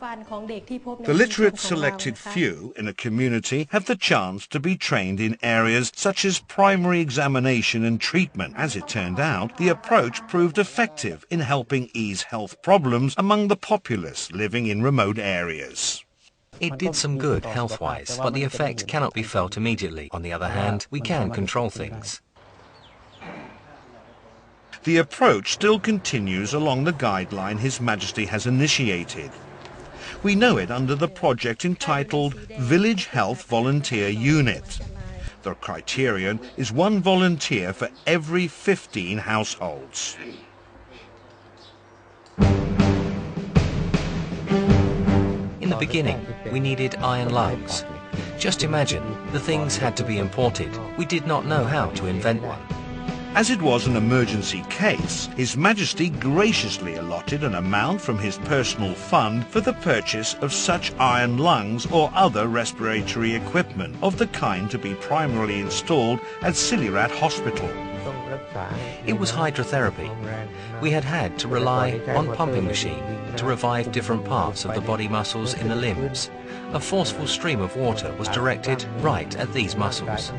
The literate selected few in a community have the chance to be trained in areas such as primary examination and treatment. As it turned out, the approach proved effective in helping ease health problems among the populace living in remote areas. It did some good health-wise, but the effect cannot be felt immediately. On the other hand, we can control things. The approach still continues along the guideline His Majesty has initiated. We know it under the project entitled Village Health Volunteer Unit. The criterion is one volunteer for every 15 households. In the beginning, we needed iron lungs. Just imagine, the things had to be imported. We did not know how to invent one. As it was an emergency case, His Majesty graciously allotted an amount from his personal fund for the purchase of such iron lungs or other respiratory equipment of the kind to be primarily installed at Silirat Hospital. It was hydrotherapy. We had to rely on pumping machine to revive different parts of the body muscles in the limbs. A forceful stream of water was directed right at these muscles.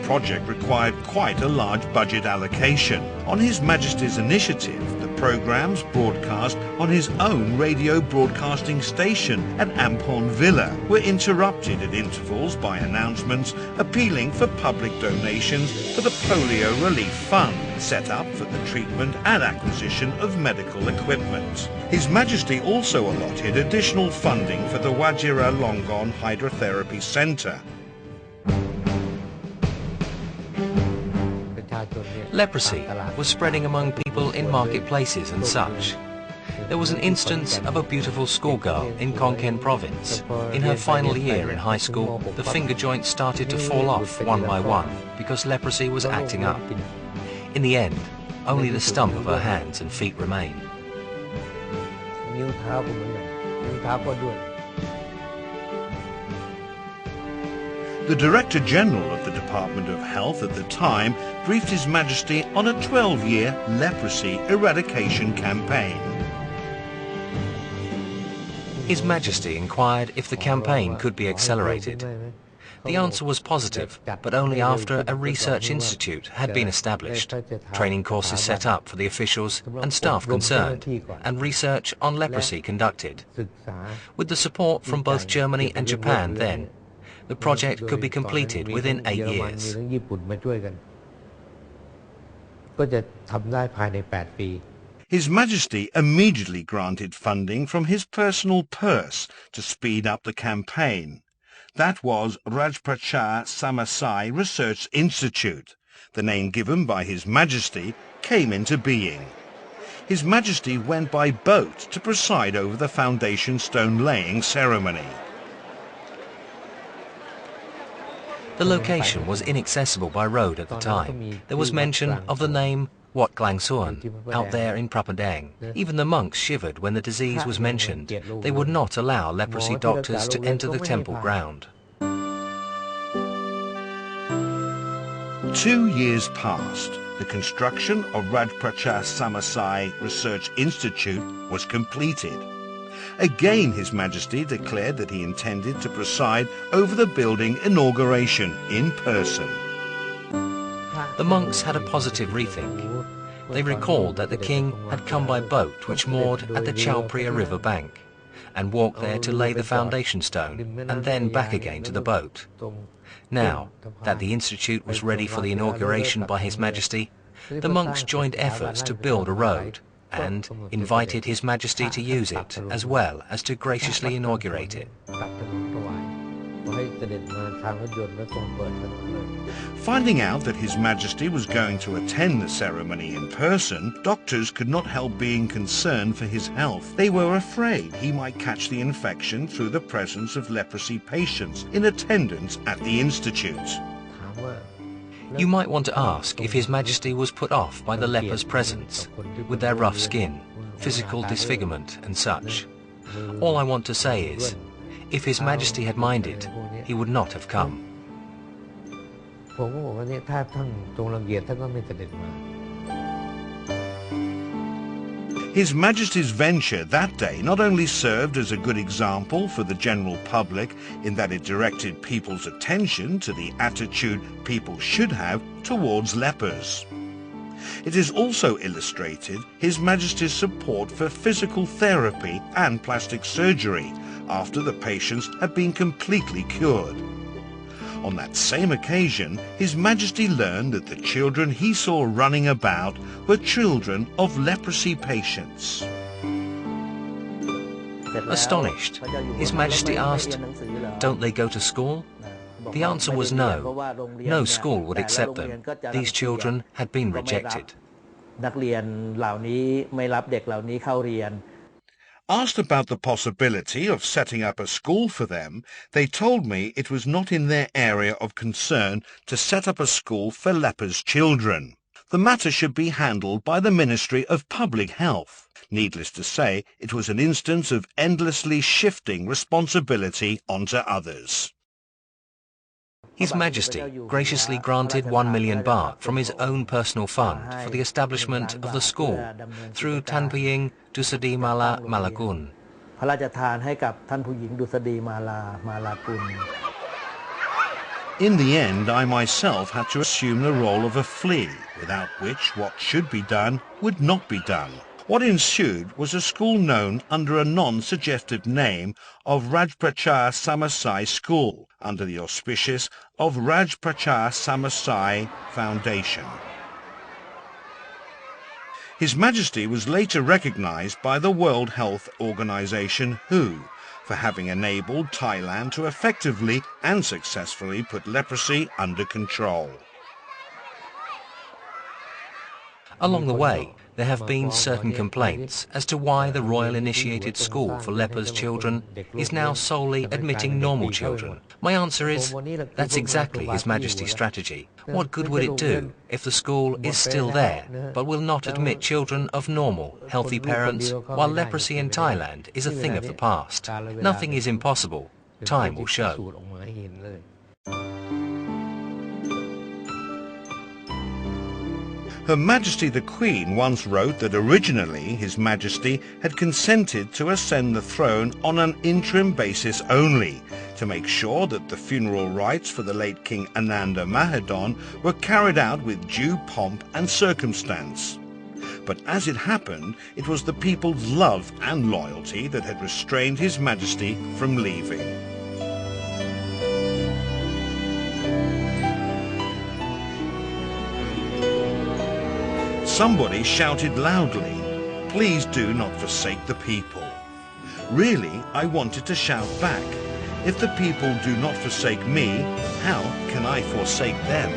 The project required quite a large budget allocation. On His Majesty's initiative, the programmes broadcast on his own radio broadcasting station at Ampon Villa were interrupted at intervals by announcements appealing for public donations for the Polio Relief Fund, set up for the treatment and acquisition of medical equipment. His Majesty also allotted additional funding for the Wajira Longon Hydrotherapy Centre. Leprosy was spreading among people in marketplaces and such. There was an instance of a beautiful schoolgirl in Konkan province. In her final year in high school, the finger joints started to fall off one by one because leprosy was acting up. In the end, only the stump of her hands and feet remained. The Director General of the Department of Health at the time briefed His Majesty on a 12-year leprosy eradication campaign. His Majesty inquired if the campaign could be accelerated. The answer was positive, but only after a research institute had been established, training courses set up for the officials and staff concerned, and research on leprosy conducted. With the support from both Germany and Japan then, the project could be completed within 8 years. His Majesty immediately granted funding from his personal purse to speed up the campaign. That was Rajprachar Samasai Research Institute. The name given by His Majesty came into being. His Majesty went by boat to preside over the foundation stone laying ceremony. The location was inaccessible by road at the time. There was mention of the name Wat Klang Suan out there in Prapadang. Even the monks shivered when the disease was mentioned. They would not allow leprosy doctors to enter the temple ground. 2 years passed. The construction of Rajprachar Samasai Research Institute was completed. Again, His Majesty declared that he intended to preside over the building inauguration in person. The monks had a positive rethink. They recalled that the king had come by boat which moored at the Chowpria river bank and walked there to lay the foundation stone and then back again to the boat. Now that the institute was ready for the inauguration by His Majesty, the monks joined efforts to build a road and invited His Majesty to use it as well as to graciously inaugurate it. Finding out that His Majesty was going to attend the ceremony in person, doctors could not help being concerned for his health. They were afraid he might catch the infection through the presence of leprosy patients in attendance at the institute. You might want to ask if His Majesty was put off by the lepers' presence, with their rough skin, physical disfigurement and such. All I want to say is, if His Majesty had minded, he would not have come. His Majesty's venture that day not only served as a good example for the general public in that it directed people's attention to the attitude people should have towards lepers. It is also illustrated His Majesty's support for physical therapy and plastic surgery after the patients had been completely cured. On that same occasion, His Majesty learned that the children he saw running about were children of leprosy patients. Astonished, His Majesty asked, "Don't they go to school?" The answer was no. No school would accept them. These children had been rejected. Asked about the possibility of setting up a school for them, they told me it was not in their area of concern to set up a school for lepers' children. The matter should be handled by the Ministry of Public Health. Needless to say, it was an instance of endlessly shifting responsibility onto others. His Majesty graciously granted 1 million baht from his own personal fund for the establishment of the school through Tanpuying Dusadi Mala Malakun. In the end, I myself had to assume the role of a flea, without which what should be done would not be done. What ensued was a school known under a non-suggestive name of Rajprachar Samasai School, under the auspices of Rajprachar Samasai Foundation. His Majesty was later recognized by the World Health Organization, WHO, for having enabled Thailand to effectively and successfully put leprosy under control. Along the way, there have been certain complaints as to why the Royal Initiated School for Lepers Children is now solely admitting normal children. My answer is, that's exactly His Majesty's strategy. What good would it do if the school is still there, but will not admit children of normal, healthy parents, while leprosy in Thailand is a thing of the past? Nothing is impossible. Time will show. Her Majesty the Queen once wrote that originally His Majesty had consented to ascend the throne on an interim basis only, to make sure that the funeral rites for the late King Ananda Mahadon were carried out with due pomp and circumstance. But as it happened, it was the people's love and loyalty that had restrained His Majesty from leaving. Somebody shouted loudly, "Please do not forsake the people." Really, I wanted to shout back, "If the people do not forsake me, how can I forsake them?"